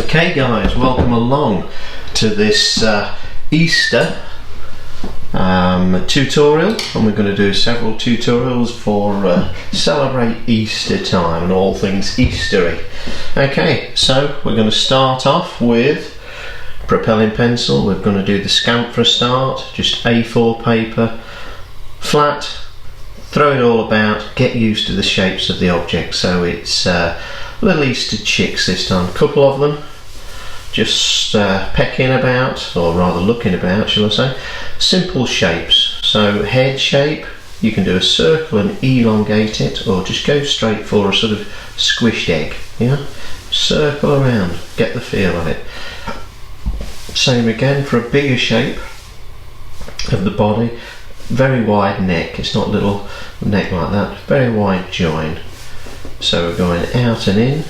Okay guys, welcome along to this Easter tutorial, and we're going to do several tutorials for celebrate Easter time and all things Eastery. Okay, so we're going to start off with propelling pencil. We're going to do the Scamp for a start, just A4 paper, flat, throw it all about, get used to the shapes of the object. So it's little Easter chicks this time, a couple of them, just pecking about, or rather looking about shall I say. Simple shapes, so head shape, you can do a circle and elongate it, or just go straight for a sort of squished egg, yeah? Circle around, get the feel of it. Same again for a bigger shape of the body, very wide neck, it's not little neck like that, very wide join. So we're going out and in,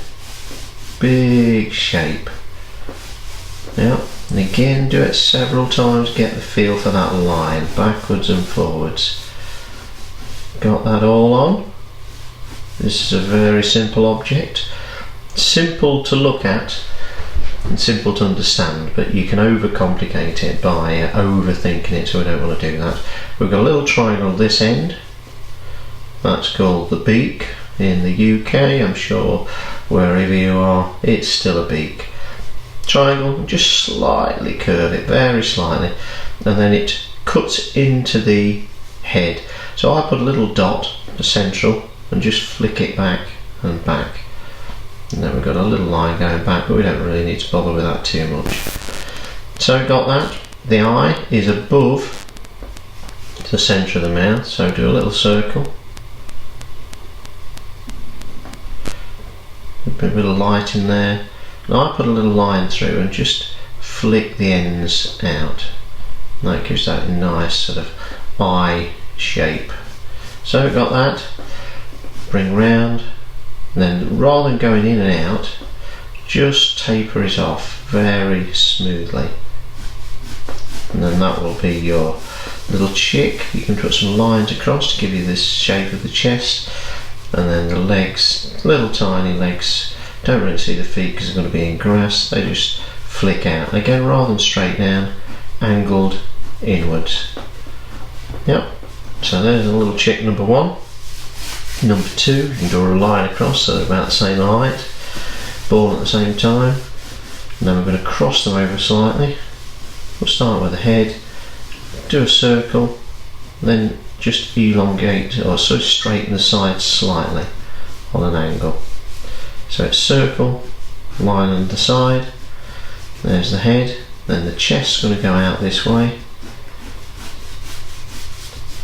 big shape. Yeah, and again do it several times, get the feel for that line, backwards and forwards. Got that all on? This is a very simple object. Simple to look at and simple to understand, but you can overcomplicate it by overthinking it, so we don't want to do that. We've got a little triangle this end, that's called the beak. In the UK, I'm sure wherever you are, it's still a beak. Triangle, just slightly curve it, very slightly, and then it cuts into the head. So I put a little dot, the central, and just flick it back and back. And then we've got a little line going back, but we don't really need to bother with that too much. So got that. The eye is above the centre of the mouth, so do a little circle. A bit of light in there. Now I put a little line through and just flick the ends out. And that gives that a nice sort of eye shape. So we've got that. Bring round. And then rather than going in and out, just taper it off very smoothly. And then that will be your little chick. You can put some lines across to give you this shape of the chest. And then the legs, little tiny legs, don't really see the feet because they're going to be in grass, they just flick out. Again, rather than straight down, angled inwards. Yep, so there's a little chick number one. Number two, you can draw a line across so they're about the same height, ball at the same time. And then we're going to cross them over slightly. We'll start with the head, do a circle, then just elongate or sort of straighten the sides slightly on an angle. So it's circle, line on the side, there's the head, then the chest's going to go out this way,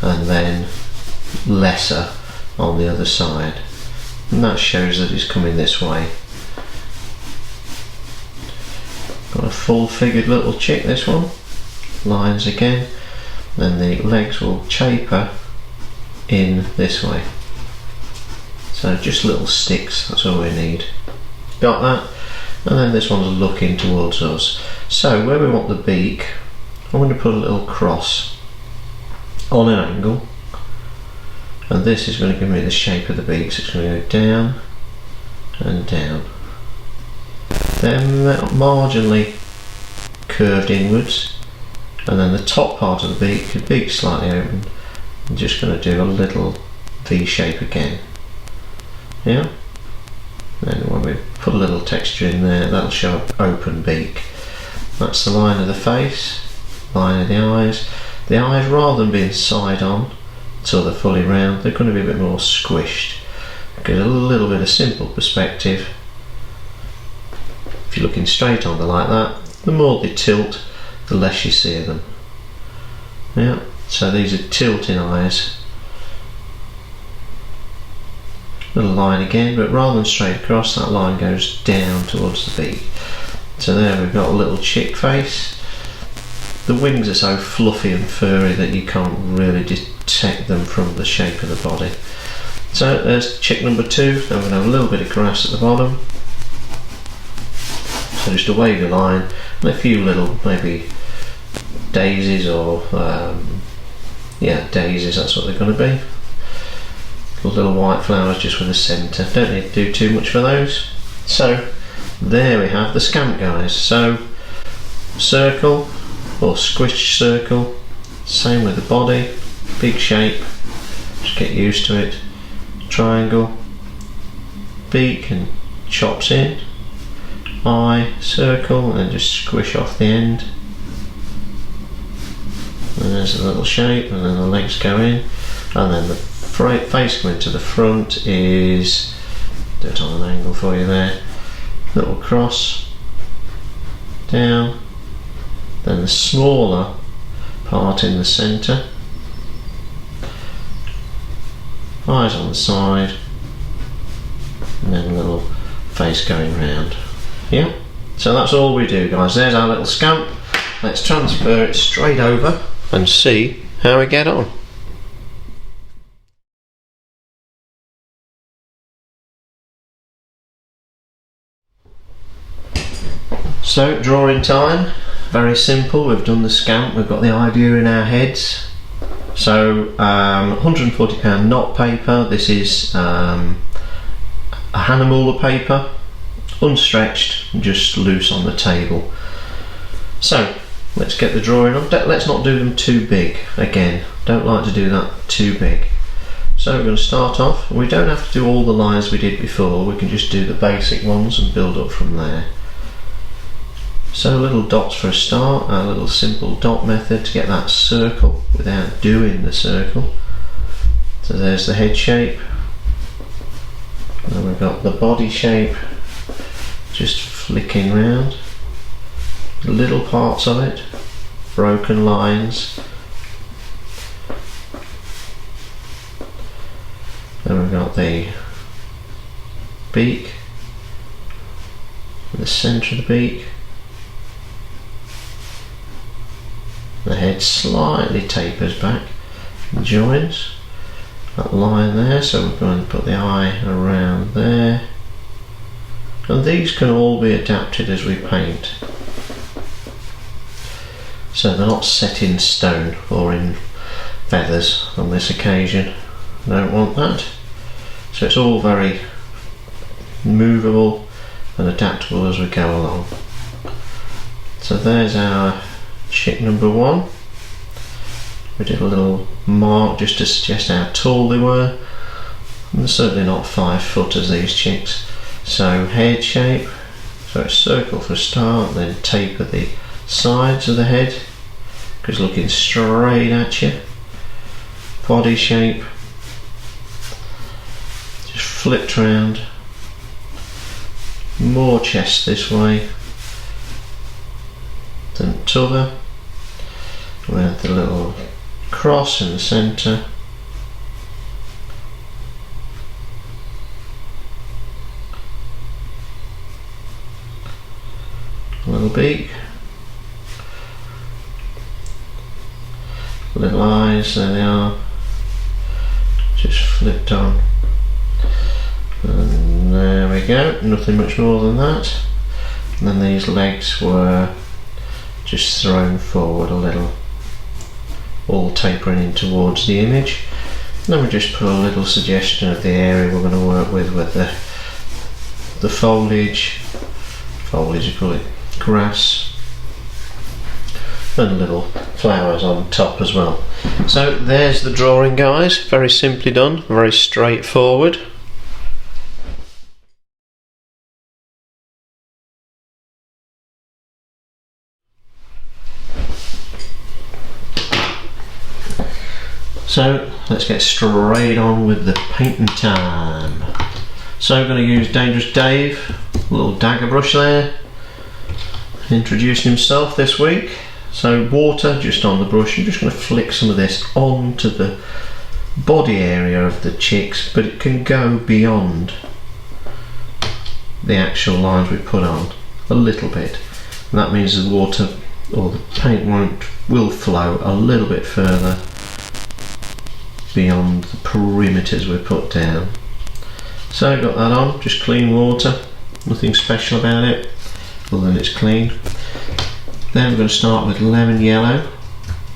and then lesser on the other side, and that shows that it's coming this way. Got a full figured little chick, this one, lines again. Then the legs will taper in this way. So just little sticks, that's all we need. Got that? And then this one's looking towards us. So where we want the beak, I'm going to put a little cross on an angle. And this is going to give me the shape of the beak, so it's going to go down and down. Then marginally curved inwards. And then the top part of the beak slightly open. I'm just going to do a little V shape again. Yeah? Then when we put a little texture in there, that'll show an open beak. That's the line of the face, line of the eyes. The eyes, rather than being side on until they're fully round, they're going to be a bit more squished. Get a little bit of simple perspective. If you're looking straight on them like that, the more they tilt, the less you see of them. Yeah, so these are tilting eyes. Little line again, but rather than straight across, that line goes down towards the beak. So there we've got a little chick face. The wings are so fluffy and furry that you can't really detect them from the shape of the body. So there's chick number two. Then we're going to have a little bit of grass at the bottom. So just a wavy line and a few little maybe daisies or yeah, daisies, that's what they're going to be. Little white flowers just with a centre. Don't need to do too much for those. So there we have the Scamp, guys. So circle or squished circle, same with the body, big shape, just get used to it. Triangle, beak and chops in, eye, circle, and then just squish off the end. And there's a little shape, and then the legs go in, and then the face coming to the front is, do it on an angle for you there, little cross down, then the smaller part in the centre, eyes on the side, and then a little face going round. Yeah, so that's all we do, guys. There's our little Scamp. Let's transfer it straight over and see how we get on. So drawing time, very simple. We've done the Scamp, we've got the idea in our heads. So £140 knot paper. This is a Hannamooler paper, unstretched, just loose on the table. So let's get the drawing on. Let's not do them too big. Again, don't like to do that too big. So we're going to start off. We don't have to do all the lines we did before. We can just do the basic ones and build up from there. So little dots for a start, our little simple dot method to get that circle without doing the circle. So there's the head shape. Then we've got the body shape, just flicking round. Little parts of it, broken lines. Then we've got the beak, the centre of the beak. The head slightly tapers back and joins that line there, so we're going to put the eye around there, and these can all be adapted as we paint, so they're not set in stone or in feathers on this occasion. Don't want that, so it's all very movable and adaptable as we go along. So there's our chick number one. We did a little mark just to suggest how tall they were, and they're certainly not 5 foot as these chicks. So head shape, so it's circle for a start, then taper the sides of the head because looking straight at you. Body shape, just flipped round, more chest this way than t'other. We have the little cross in the centre, a little beak, little eyes, there they are, just flipped on, and there we go, nothing much more than that. And then these legs were just thrown forward a little, all tapering in towards the image. And then we just put a little suggestion of the area we're going to work with the foliage you call it, grass, and little flowers on top as well. So there's the drawing, guys, very simply done, very straightforward. So let's get straight on with the painting time. So I'm going to use Dangerous Dave, a little dagger brush there, introducing himself this week. So water just on the brush. I'm just going to flick some of this onto the body area of the chicks, but it can go beyond the actual lines we put on a little bit, and that means the water or the paint will flow a little bit further beyond the perimeters we put down. So I've got that on, just clean water, nothing special about it other than it's clean. Then we're going to start with lemon yellow.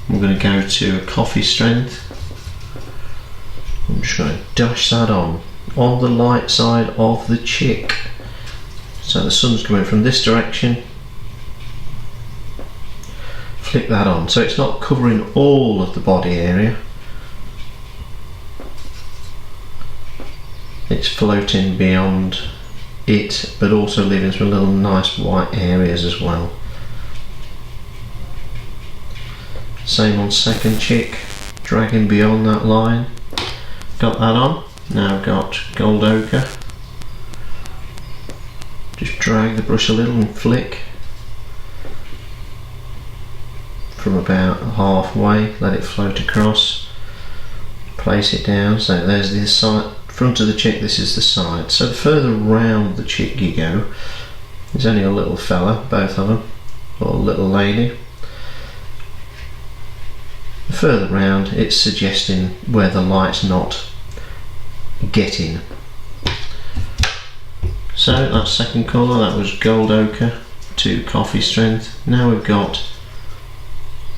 We're going to go to a coffee strength. I'm just going to dash that on the light side of the chick. So the sun's coming from this direction. Flick that on, so it's not covering all of the body area. It's floating beyond it, but also leaving some little nice white areas as well. Same on second chick, dragging beyond that line. Got that on. Now I've got gold ochre. Just drag the brush a little and flick from about halfway, let it float across, place it down. So there's the side, front of the chick, this is the side. So the further round the chick you go, there's only a little fella, both of them, or a little lady. The further round, it's suggesting where the light's not getting. So that second colour, that was gold ochre to coffee strength. Now we've got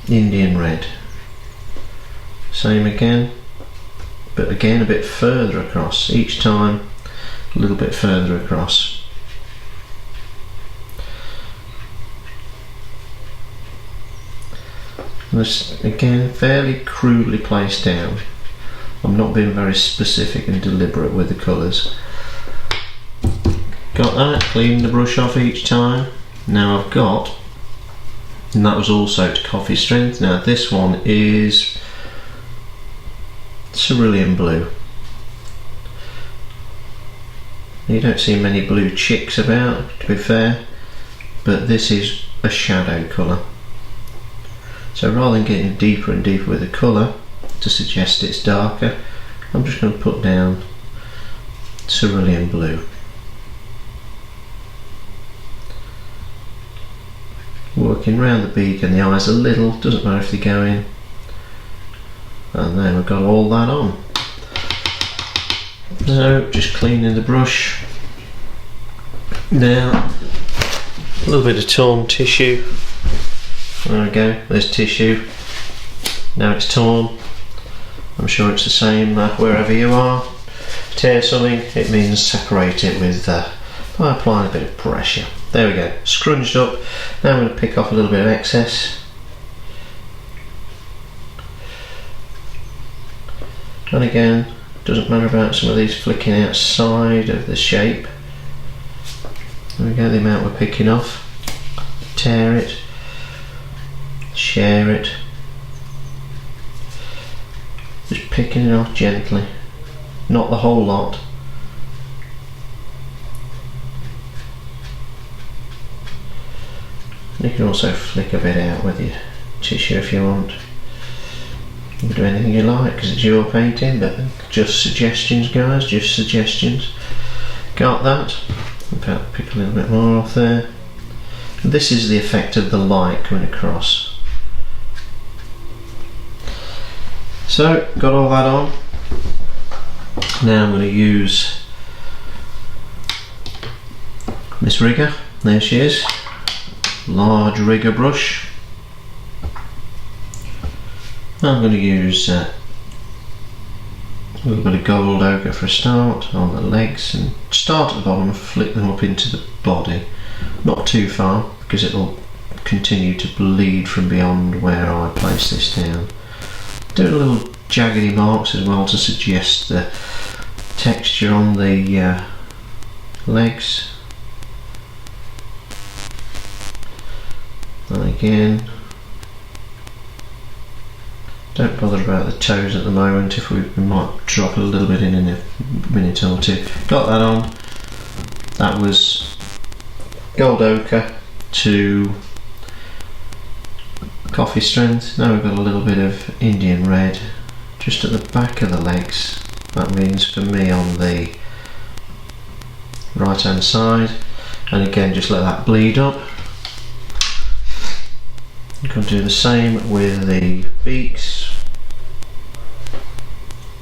Indian red. Same again, but again a bit further across, each time a little bit further across. This again fairly crudely placed down. I'm not being very specific and deliberate with the colours. Got that, clean the brush off each time. Now I've got, and that was also to coffee strength. Now this one is Cerulean blue. You don't see many blue chicks about, to be fair, but this is a shadow colour. So rather than getting deeper and deeper with the colour to suggest it's darker, I'm just going to put down Cerulean blue. Working round the beak and the eyes a little, doesn't matter if they go in. And then we've got all that on. So just cleaning the brush. Now a little bit of torn tissue. There we go, there's tissue. Now it's torn. I'm sure it's the same wherever you are. Tear something, it means separate it with by applying a bit of pressure. There we go, scrunched up. Now I'm going to pick off a little bit of excess. And again, doesn't matter about some of these flicking outside of the shape. There we go, the amount we're picking off. Tear it, share it. Just picking it off gently, not the whole lot. You can also flick a bit out with your tissue if you want. You can do anything you like because it's your painting, but just suggestions guys, just suggestions. Got that. In fact, pick a little bit more off there. This is the effect of the light coming across. So, got all that on. Now I'm going to use Miss Rigger. There she is. Large rigger brush. I'm going to use a little bit of gold ochre for a start on the legs, and start at the bottom and flick them up into the body. Not too far because it will continue to bleed from beyond where I place this down. Doing little jaggedy marks as well to suggest the texture on the legs. And again, don't bother about the toes at the moment, if we might drop a little bit in a minute or two. Got that on. That was gold ochre to coffee strength. Now we've got a little bit of Indian red just at the back of the legs. That means for me on the right hand side, and again just let that bleed up. You can do the same with the beaks.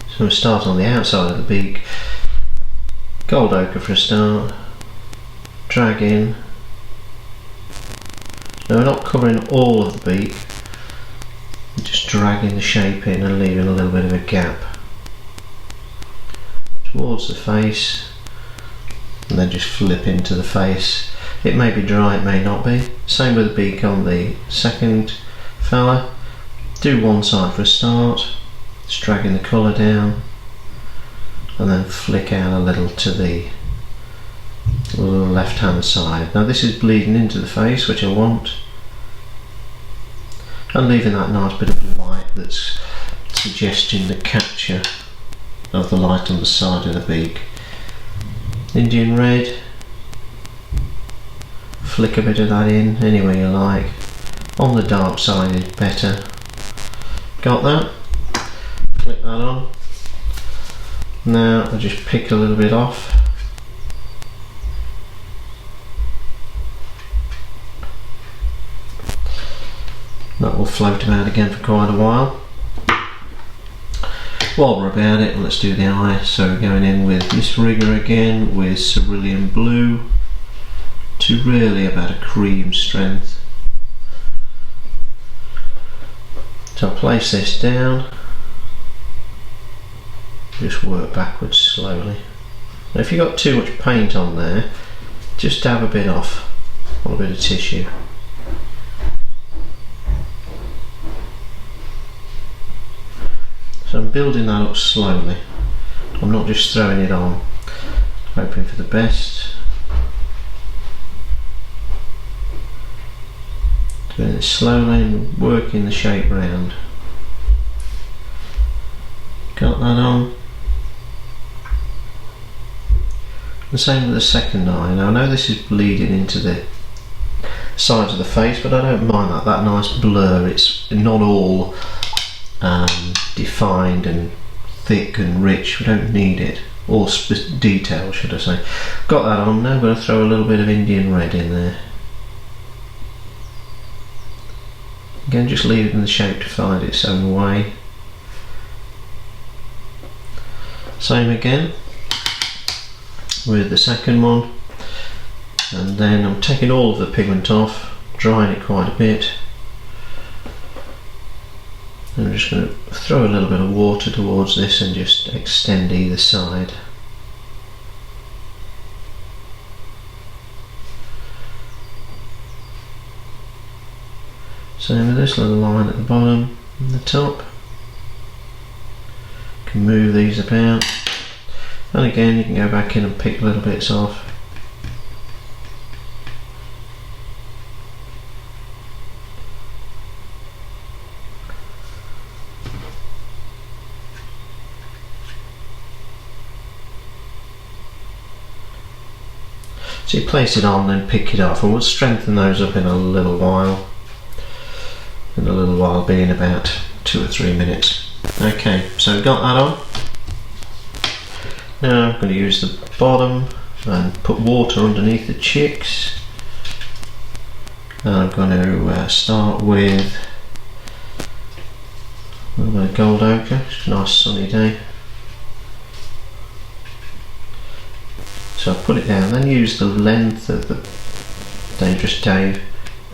So we start on the outside of the beak, gold ochre for a start, drag in. Now we're not covering all of the beak, we're just dragging the shape in and leaving a little bit of a gap towards the face, and then just flip into the face. It may be dry, it may not be. Same with the beak on the second fella. Do one side for a start, just dragging the colour down, and then flick out a little to the left hand side. Now this is bleeding into the face, which I want, and leaving that nice bit of white that's suggesting the capture of the light on the side of the beak. Indian red, flick a bit of that in anywhere you like. On the dark side is better. Got that? Flick that on. Now I just pick a little bit off. That will float about again for quite a while. While we're about it, let's do the eye. So we're going in with this rigger again with Cerulean blue to really about a cream strength. So I'll place this down, just work backwards slowly. Now if you've got too much paint on there, just dab a bit off on a bit of tissue. So I'm building that up slowly. I'm not just throwing it on, hoping for the best. Doing it slowly and working the shape round. Got that on. The same with the second eye. Now I know this is bleeding into the sides of the face, but I don't mind that. That nice blur, it's not all defined and thick and rich. We don't need it, or detail should I say. Got that on. Now I'm going to throw a little bit of Indian red in there. Again, just leaving the shape to find its own way. Same again with the second one, and then I'm taking all of the pigment off, drying it quite a bit. I'm just going to throw a little bit of water towards this and just extend either side. Same with this little line at the bottom and the top. You can move these about, and again you can go back in and pick little bits off. So you place it on, then pick it off, and we'll strengthen those up in a little while. In a little while being about 2 or 3 minutes. Okay, so we've got that on. Now I'm going to use the bottom and put water underneath the chicks. And I'm going to start with a little bit of gold ochre. It's a nice sunny day. So I'll put it down, then use the length of the Dangerous Dave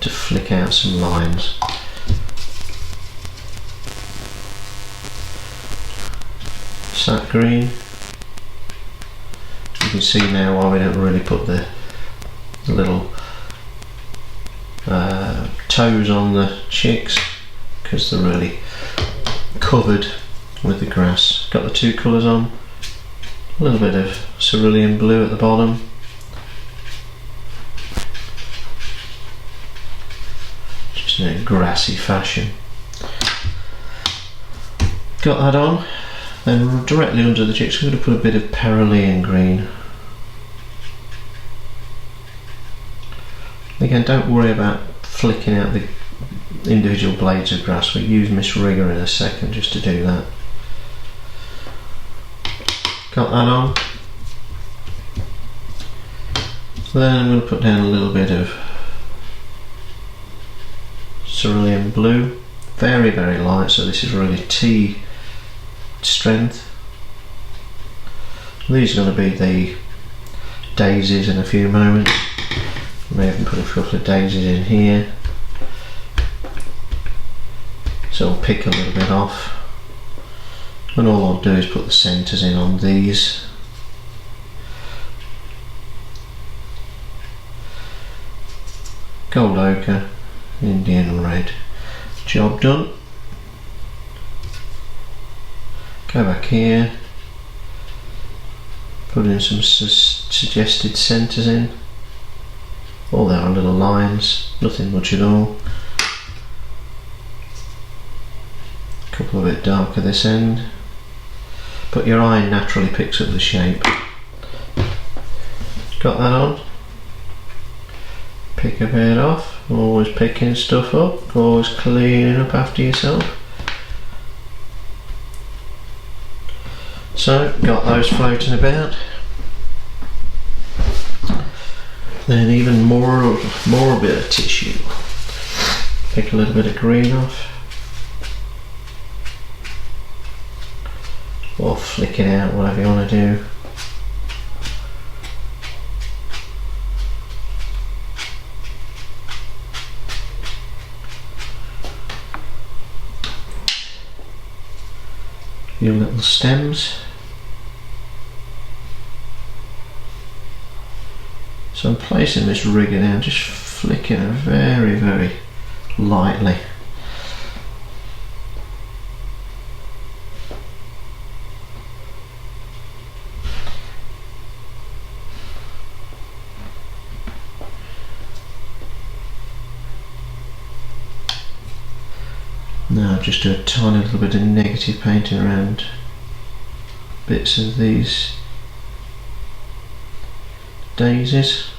to flick out some lines. Sat green. You can see now why we don't really put the little toes on the chicks, because they're really covered with the grass. Got the two colours on. A little bit of cerulean blue at the bottom. Just in a grassy fashion. Got that on. Then directly under the chicks I'm going to put a bit of Perylene green. Again, don't worry about flicking out the individual blades of grass. We'll use Miss Rigger in a second just to do that. Got that on. Then I'm going to put down a little bit of cerulean blue. Very, very light, so this is really tea strength. These are going to be the daisies in a few moments. May even put a couple of daisies in here. So I'll pick a little bit off. And all I'll do is put the centres in on these. gold ochre, Indian red. Job done. Go back here, put in some suggested centres in. All there are little lines, nothing much at all. A couple a bit darker this end, but your eye naturally picks up the shape. Got that on? Pick a bit off, always picking stuff up, always cleaning up after yourself. So, got those floating about. Then even more bit of tissue. Pick a little bit of green off. Or flick it out, whatever you want to do. Your little stems. So I'm placing this rigger down, just flicking it very, very lightly. Now just do a tiny little bit of negative painting around bits of these daisies.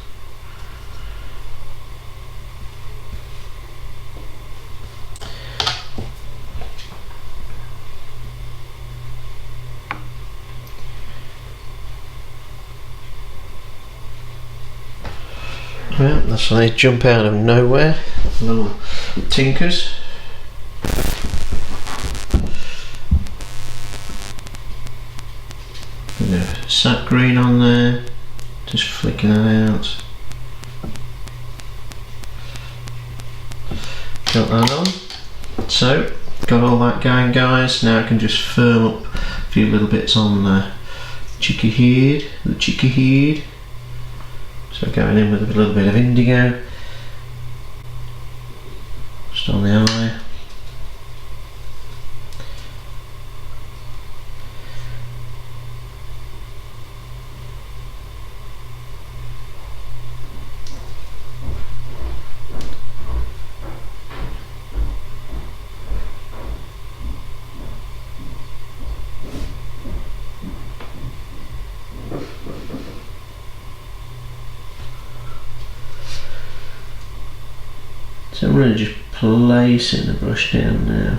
Well, that's why they jump out of nowhere, little tinkers. Sap green on there, just flicking that out. Got that on. So, got all that going, guys. Now I can just firm up a few little bits on the cheeky head. So going in with a little bit of indigo, just on the eye. So I'm really just placing the brush down now,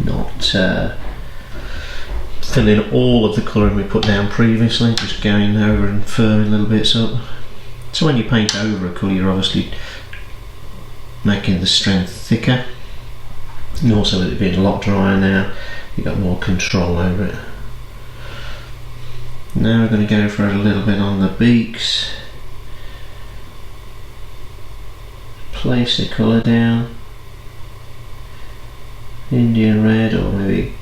not filling all of the colouring we put down previously, just going over and firming little bits up. So when you paint over a colour, you're obviously making the strength thicker, and also with it being a lot drier now, you've got more control over it. Now we're going to go for a little bit on the beaks. Place the colour down, Indian red or maybe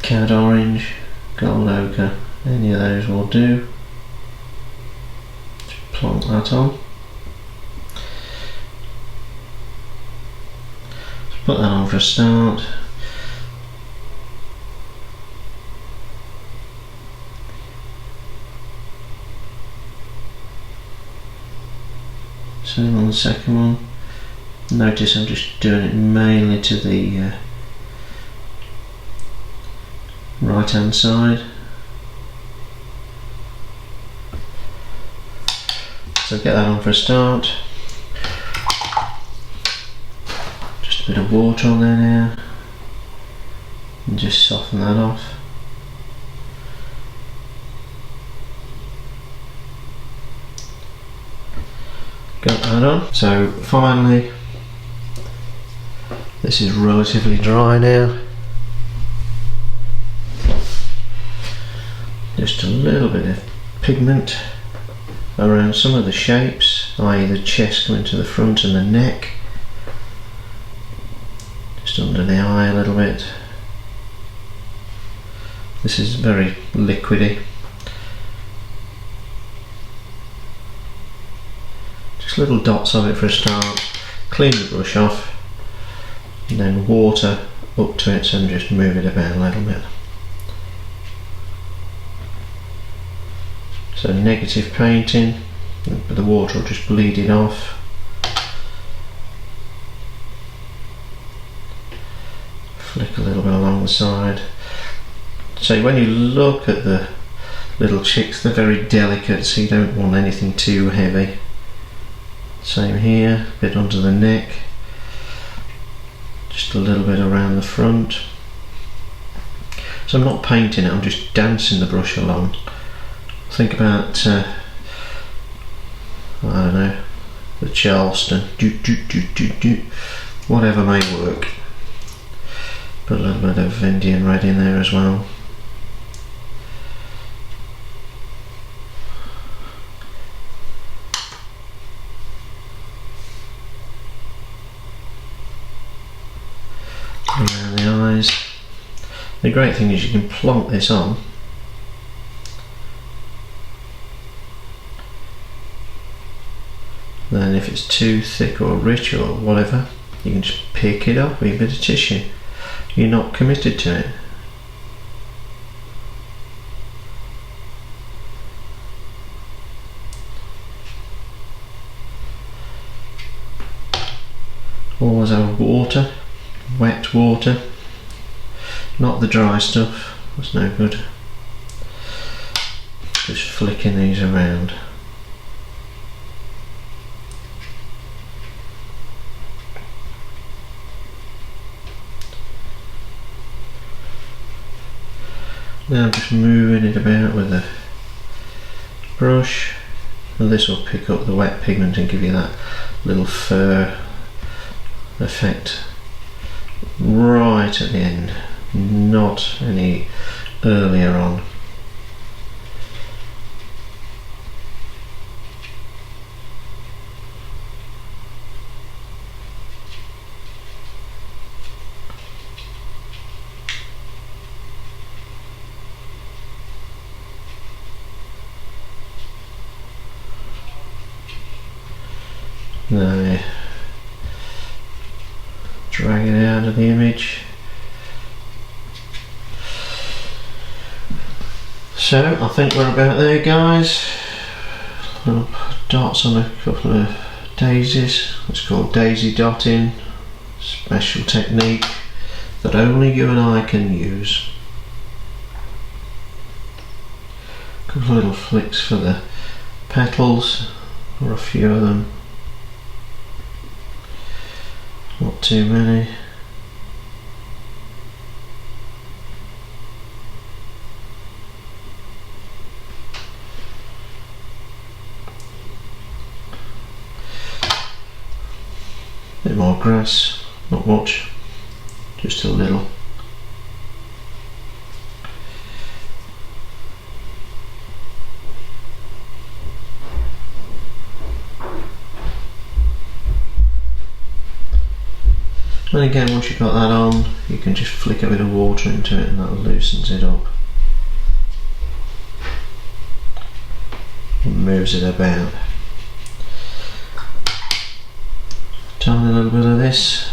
cad orange, gold ochre, any of those will do. Just plonk that on. Just put that on for a start. Same on the second one. Notice I'm just doing it mainly to the right hand side. So get that on for a start. Just a bit of water on there now, and just soften that off. Got that on. So finally, this is relatively dry now. Just a little bit of pigment around some of the shapes, i.e. the chest coming to the front and the neck. Just under the eye a little bit. This is very liquidy. little dots of it for a start. Clean the brush off, and then water up to it and just move it about a little bit. So negative painting, but the water will just bleed it off. Flick a little bit along the side. So when you look at the little chicks, they're very delicate, so you don't want anything too heavy. Same here, a bit under the neck, just a little bit around the front. So I'm not painting it, I'm just dancing the brush along. Think about, I don't know, the Charleston, whatever may work. Put a little bit of Indian red in there as well. Around the eyes. The great thing is you can plonk this on. Then if it's too thick or rich or whatever, you can just pick it up with a bit of tissue. You're not committed to it. Always have water, wet water, not the dry stuff, that's no good. Just flicking these around. Now I'm just moving it about with a brush, and this will pick up the wet pigment and give you that little fur effect right at the end, not any earlier on. Now drag it out of the image. So I think we're about there, guys. Little dots on a couple of daisies. It's called daisy dotting. Special technique that only you and I can use. A couple of little flicks for the petals, or a few of them. Not too many. Bit more grass, not much, just a little. And again, once you've got that on, you can just flick a bit of water into it and that loosens it up. And moves it about. Tiny little bit of this.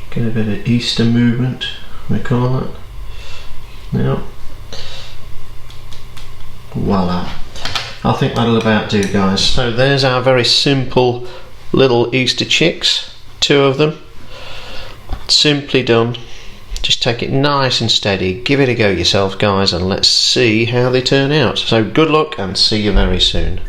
Get a bit of Easter movement, we call it. Yep. Voila. I think that'll about do, guys. So there's our very simple little Easter chicks, 2 of them, simply done. Just take it nice and steady, give it a go yourself, guys, and let's see how they turn out. So good luck and see you very soon.